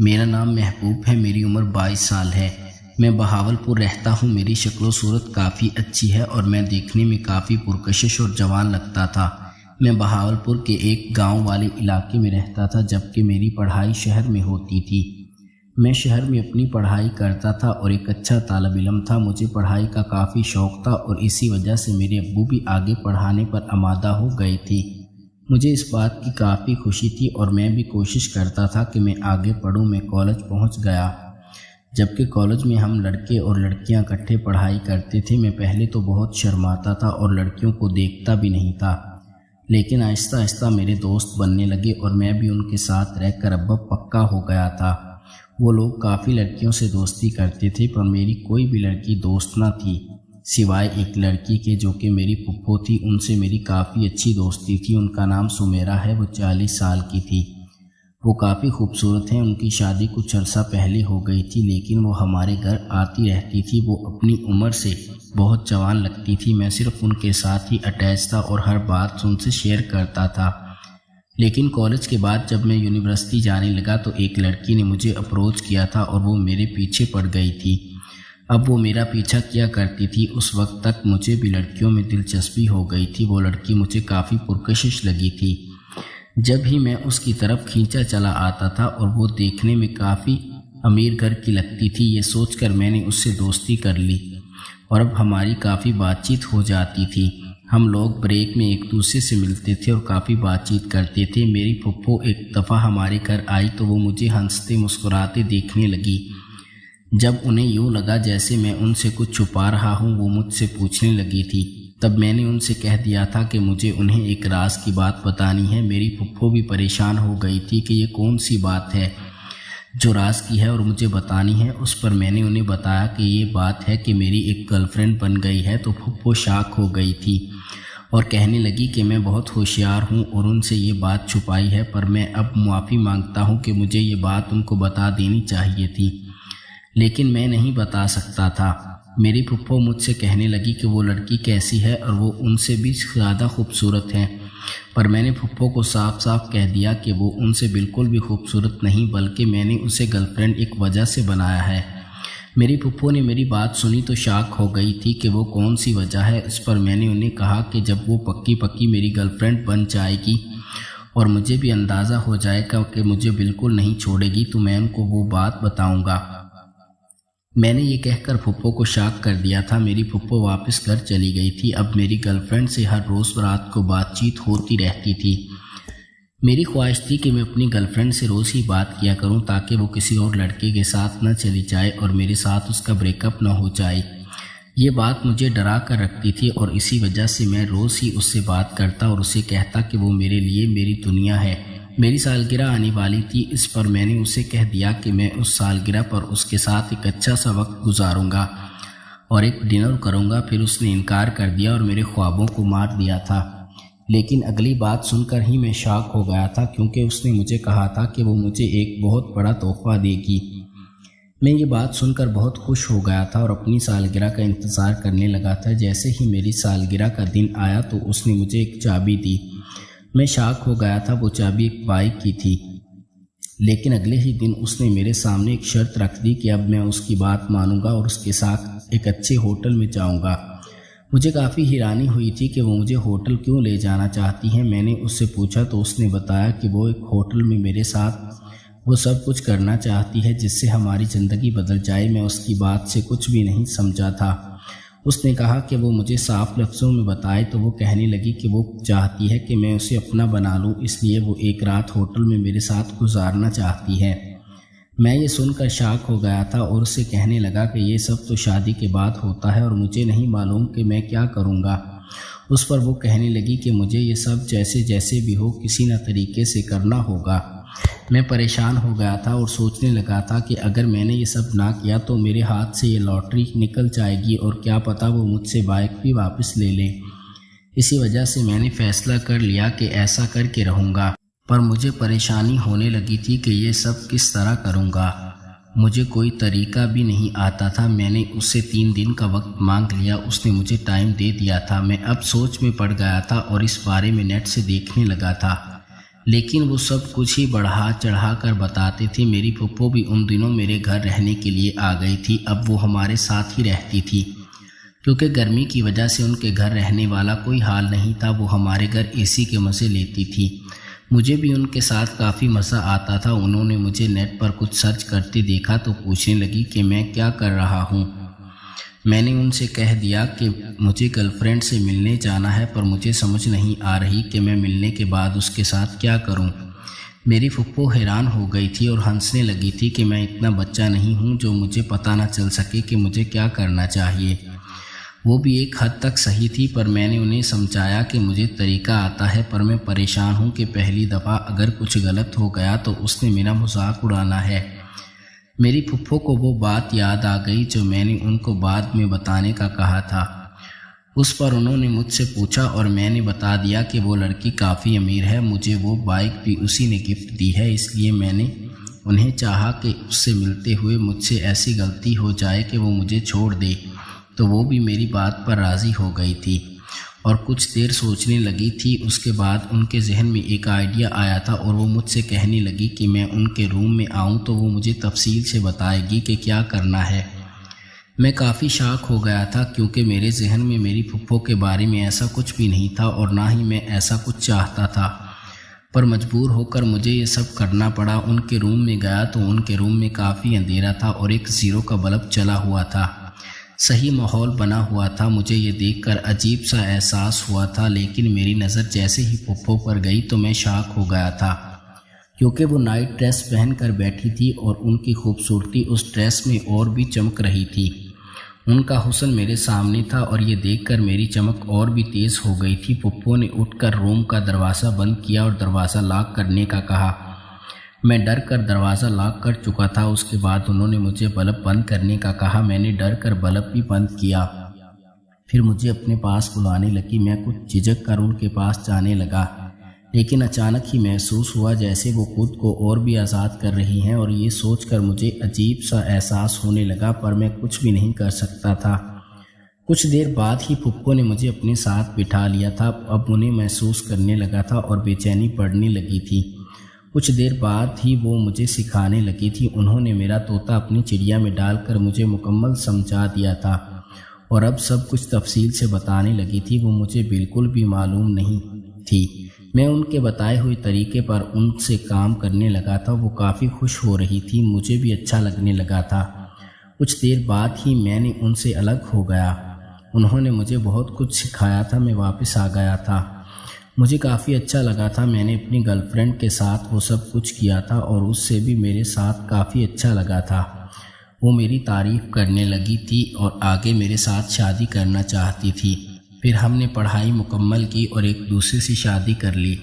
میرا نام محبوب ہے، میری عمر 22 سال ہے۔ میں بہاولپور رہتا ہوں۔ میری شکل و صورت کافی اچھی ہے اور میں دیکھنے میں کافی پرکشش اور جوان لگتا تھا۔ میں بہاولپور کے ایک گاؤں والے علاقے میں رہتا تھا، جبکہ میری پڑھائی شہر میں ہوتی تھی۔ میں شہر میں اپنی پڑھائی کرتا تھا اور ایک اچھا طالب علم تھا۔ مجھے پڑھائی کا کافی شوق تھا اور اسی وجہ سے میرے ابو بھی آگے پڑھانے پر آمادہ ہو گئے تھے۔ مجھے اس بات کی کافی خوشی تھی اور میں بھی کوشش کرتا تھا کہ میں آگے پڑھوں۔ میں کالج پہنچ گیا، جبکہ کالج میں ہم لڑکے اور لڑکیاں اکٹھے پڑھائی کرتے تھے۔ میں پہلے تو بہت شرماتا تھا اور لڑکیوں کو دیکھتا بھی نہیں تھا، لیکن آہستہ آہستہ میرے دوست بننے لگے اور میں بھی ان کے ساتھ رہ کر اب پکا ہو گیا تھا۔ وہ لوگ کافی لڑکیوں سے دوستی کرتے تھے، پر میری کوئی بھی لڑکی دوست نہ تھی سوائے ایک لڑکی کے جو کہ میری پھپھو تھی۔ ان سے میری کافی اچھی دوستی تھی۔ ان کا نام سمیرا ہے، وہ 40 سال کی تھی۔ وہ کافی خوبصورت ہیں۔ ان کی شادی کچھ عرصہ پہلے ہو گئی تھی، لیکن وہ ہمارے گھر آتی رہتی تھی۔ وہ اپنی عمر سے بہت جوان لگتی تھی۔ میں صرف ان کے ساتھ ہی اٹیچ تھا اور ہر بات ان سے شیئر کرتا تھا۔ لیکن کالج کے بعد جب میں یونیورسٹی جانے لگا تو ایک لڑکی نے مجھے اپروچ کیا تھا اور وہ میرے پیچھے پڑ گئی تھی۔ اب وہ میرا پیچھا کیا کرتی تھی۔ اس وقت تک مجھے بھی لڑکیوں میں دلچسپی ہو گئی تھی۔ وہ لڑکی مجھے کافی پرکشش لگی تھی۔ جب ہی میں اس کی طرف کھینچا چلا آتا تھا اور وہ دیکھنے میں کافی امیر گھر کی لگتی تھی، یہ سوچ کر میں نے اس سے دوستی کر لی اور اب ہماری کافی بات چیت ہو جاتی تھی۔ ہم لوگ بریک میں ایک دوسرے سے ملتے تھے اور کافی بات چیت کرتے تھے۔ میری پھپھو ایک دفعہ ہمارے گھر آئی تو وہ مجھے ہنستے مسکراتے دیکھنے لگی۔ جب انہیں یوں لگا جیسے میں ان سے کچھ چھپا رہا ہوں، وہ مجھ سے پوچھنے لگی تھی۔ تب میں نے ان سے کہہ دیا تھا کہ مجھے انہیں ایک راز کی بات بتانی ہے۔ میری پھپھو بھی پریشان ہو گئی تھی کہ یہ کون سی بات ہے جو راز کی ہے اور مجھے بتانی ہے۔ اس پر میں نے انہیں بتایا کہ یہ بات ہے کہ میری ایک گرل فرینڈ بن گئی ہے، تو پھپھو شاک ہو گئی تھی اور کہنے لگی کہ میں بہت ہوشیار ہوں اور ان سے یہ بات چھپائی ہے، پر میں اب معافی مانگتا ہوں کہ مجھے یہ بات ان کو بتا دینی چاہیے تھی، لیکن میں نہیں بتا سکتا تھا۔ میری پھپھو مجھ سے کہنے لگی کہ وہ لڑکی کیسی ہے اور وہ ان سے بھی زیادہ خوبصورت ہے، پر میں نے پھپھو کو صاف صاف کہہ دیا کہ وہ ان سے بالکل بھی خوبصورت نہیں، بلکہ میں نے اسے گرل فرینڈ ایک وجہ سے بنایا ہے۔ میری پھپھو نے میری بات سنی تو شاک ہو گئی تھی کہ وہ کون سی وجہ ہے۔ اس پر میں نے انہیں کہا کہ جب وہ پکی میری گرل فرینڈ بن جائے گی اور مجھے بھی اندازہ ہو جائے گا کہ مجھے بالکل نہیں چھوڑے گی تو میں ان کو وہ بات بتاؤں گا۔ میں نے یہ کہہ کر پھپھو کو شاک کر دیا تھا۔ میری پھپھو واپس گھر چلی گئی تھی۔ اب میری گرل فرینڈ سے ہر روز رات کو بات چیت ہوتی رہتی تھی۔ میری خواہش تھی کہ میں اپنی گرل فرینڈ سے روز ہی بات کیا کروں تاکہ وہ کسی اور لڑکے کے ساتھ نہ چلی جائے اور میرے ساتھ اس کا بریک اپ نہ ہو جائے۔ یہ بات مجھے ڈرا کر رکھتی تھی اور اسی وجہ سے میں روز ہی اس سے بات کرتا اور اسے کہتا کہ وہ میرے لیے میری دنیا ہے۔ میری سالگرہ آنے والی تھی، اس پر میں نے اسے کہہ دیا کہ میں اس سالگرہ پر اس کے ساتھ ایک اچھا سا وقت گزاروں گا اور ایک ڈنر کروں گا۔ پھر اس نے انکار کر دیا اور میرے خوابوں کو مار دیا تھا، لیکن اگلی بات سن کر ہی میں شاک ہو گیا تھا، کیونکہ اس نے مجھے کہا تھا کہ وہ مجھے ایک بہت بڑا تحفہ دے گی۔ میں یہ بات سن کر بہت خوش ہو گیا تھا اور اپنی سالگرہ کا انتظار کرنے لگا تھا۔ جیسے ہی میری سالگرہ کا دن آیا تو اس نے مجھے ایک چابی دی۔ میں شاک ہو گیا تھا۔ وہ چابی ایک بائک کی تھی، لیکن اگلے ہی دن اس نے میرے سامنے ایک شرط رکھ دی کہ اب میں اس کی بات مانوں گا اور اس کے ساتھ ایک اچھے ہوٹل میں جاؤں گا۔ مجھے کافی حیرانی ہوئی تھی کہ وہ مجھے ہوٹل کیوں لے جانا چاہتی ہیں۔ میں نے اس سے پوچھا تو اس نے بتایا کہ وہ ایک ہوٹل میں میرے ساتھ وہ سب کچھ کرنا چاہتی ہے جس سے ہماری زندگی بدل جائے۔ میں اس کی بات سے کچھ بھی نہیں سمجھا تھا۔ اس نے کہا کہ وہ مجھے صاف لفظوں میں بتائے تو وہ کہنے لگی کہ وہ چاہتی ہے کہ میں اسے اپنا بنا لوں، اس لیے وہ ایک رات ہوٹل میں میرے ساتھ گزارنا چاہتی ہے۔ میں یہ سن کر شاک ہو گیا تھا اور اسے کہنے لگا کہ یہ سب تو شادی کے بعد ہوتا ہے اور مجھے نہیں معلوم کہ میں کیا کروں گا۔ اس پر وہ کہنے لگی کہ مجھے یہ سب جیسے بھی ہو کسی نہ طریقے سے کرنا ہوگا۔ میں پریشان ہو گیا تھا اور سوچنے لگا تھا کہ اگر میں نے یہ سب نہ کیا تو میرے ہاتھ سے یہ لاٹری نکل جائے گی اور کیا پتہ وہ مجھ سے بائک بھی واپس لے لے۔ اسی وجہ سے میں نے فیصلہ کر لیا کہ ایسا کر کے رہوں گا، پر مجھے پریشانی ہونے لگی تھی کہ یہ سب کس طرح کروں گا۔ مجھے کوئی طریقہ بھی نہیں آتا تھا۔ میں نے اس سے 3 دن کا وقت مانگ لیا، اس نے مجھے ٹائم دے دیا تھا۔ میں اب سوچ میں پڑ گیا تھا اور اس بارے میں نیٹ سے دیکھنے لگا تھا۔ لیکن وہ سب کچھ ہی بڑھا چڑھا کر بتاتے تھے۔ میری پھپھو بھی ان دنوں میرے گھر رہنے کے لیے آ گئی تھی۔ اب وہ ہمارے ساتھ ہی رہتی تھی کیونکہ گرمی کی وجہ سے ان کے گھر رہنے والا کوئی حال نہیں تھا۔ وہ ہمارے گھر اے سی کے مزے لیتی تھی۔ مجھے بھی ان کے ساتھ کافی مزہ آتا تھا۔ انہوں نے مجھے نیٹ پر کچھ سرچ کرتے دیکھا تو پوچھنے لگی کہ میں کیا کر رہا ہوں۔ میں نے ان سے کہہ دیا کہ مجھے گرل فرینڈ سے ملنے جانا ہے، پر مجھے سمجھ نہیں آ رہی کہ میں ملنے کے بعد اس کے ساتھ کیا کروں۔ میری پھپھو حیران ہو گئی تھی اور ہنسنے لگی تھی کہ میں اتنا بچہ نہیں ہوں جو مجھے پتہ نہ چل سکے کہ مجھے کیا کرنا چاہیے۔ وہ بھی ایک حد تک صحیح تھی، پر میں نے انہیں سمجھایا کہ مجھے طریقہ آتا ہے، پر میں پریشان ہوں کہ پہلی دفعہ اگر کچھ غلط ہو گیا تو اس نے میرا مذاق اڑانا ہے۔ میری پھپھو کو وہ بات یاد آ گئی جو میں نے ان کو بعد میں بتانے کا کہا تھا۔ اس پر انہوں نے مجھ سے پوچھا اور میں نے بتا دیا کہ وہ لڑکی کافی امیر ہے، مجھے وہ بائک بھی اسی نے گفٹ دی ہے، اس لیے میں نے انہیں چاہا کہ اس سے ملتے ہوئے مجھ سے ایسی غلطی ہو جائے کہ وہ مجھے چھوڑ دے، تو وہ بھی میری بات پر راضی ہو گئی تھی اور کچھ دیر سوچنے لگی تھی۔ اس کے بعد ان کے ذہن میں ایک آئیڈیا آیا تھا اور وہ مجھ سے کہنے لگی کہ میں ان کے روم میں آؤں تو وہ مجھے تفصیل سے بتائے گی کہ کیا کرنا ہے۔ میں کافی شاک ہو گیا تھا کیونکہ میرے ذہن میں میری پھپھو کے بارے میں ایسا کچھ بھی نہیں تھا اور نہ ہی میں ایسا کچھ چاہتا تھا، پر مجبور ہو کر مجھے یہ سب کرنا پڑا۔ ان کے روم میں گیا تو ان کے روم میں کافی اندھیرا تھا اور ایک زیرو کا بلب چلا ہوا تھا۔ صحیح ماحول بنا ہوا تھا۔ مجھے یہ دیکھ کر عجیب سا احساس ہوا تھا، لیکن میری نظر جیسے ہی پھپھو پر گئی تو میں شاک ہو گیا تھا کیونکہ وہ نائٹ ڈریس پہن کر بیٹھی تھی اور ان کی خوبصورتی اس ڈریس میں اور بھی چمک رہی تھی۔ ان کا حسن میرے سامنے تھا اور یہ دیکھ کر میری چمک اور بھی تیز ہو گئی تھی۔ پھپھو نے اٹھ کر روم کا دروازہ بند کیا اور دروازہ لاک کرنے کا کہا۔ میں ڈر کر دروازہ لاک کر چکا تھا۔ اس کے بعد انہوں نے مجھے بلب بند کرنے کا کہا۔ میں نے ڈر کر بلب بھی بند کیا۔ پھر مجھے اپنے پاس بلانے لگی۔ میں کچھ جھجک کر ان کے پاس جانے لگا، لیکن اچانک ہی محسوس ہوا جیسے وہ خود کو اور بھی آزاد کر رہی ہیں اور یہ سوچ کر مجھے عجیب سا احساس ہونے لگا، پر میں کچھ بھی نہیں کر سکتا تھا۔ کچھ دیر بعد ہی پھپھو نے مجھے اپنے ساتھ بٹھا لیا تھا۔ اب انہیں محسوس کرنے لگا تھا اور بے چینی پڑنے لگی تھی۔ کچھ دیر بعد ہی وہ مجھے سکھانے لگی تھی۔ انہوں نے میرا طوطا اپنی چڑیا میں ڈال کر مجھے مکمل سمجھا دیا تھا اور اب سب کچھ تفصیل سے بتانے لگی تھی۔ وہ مجھے بالکل بھی معلوم نہیں تھی۔ میں ان کے بتائے ہوئے طریقے پر ان سے کام کرنے لگا تھا۔ وہ کافی خوش ہو رہی تھی، مجھے بھی اچھا لگنے لگا تھا۔ کچھ دیر بعد ہی میں نے ان سے الگ ہو گیا۔ انہوں نے مجھے بہت کچھ سکھایا تھا۔ میں واپس آ گیا تھا۔ مجھے کافی اچھا لگا تھا۔ میں نے اپنی گرل فرینڈ کے ساتھ وہ سب کچھ کیا تھا اور اس سے بھی میرے ساتھ کافی اچھا لگا تھا۔ وہ میری تعریف کرنے لگی تھی اور آگے میرے ساتھ شادی کرنا چاہتی تھی۔ پھر ہم نے پڑھائی مکمل کی اور ایک دوسرے سے شادی کر لی۔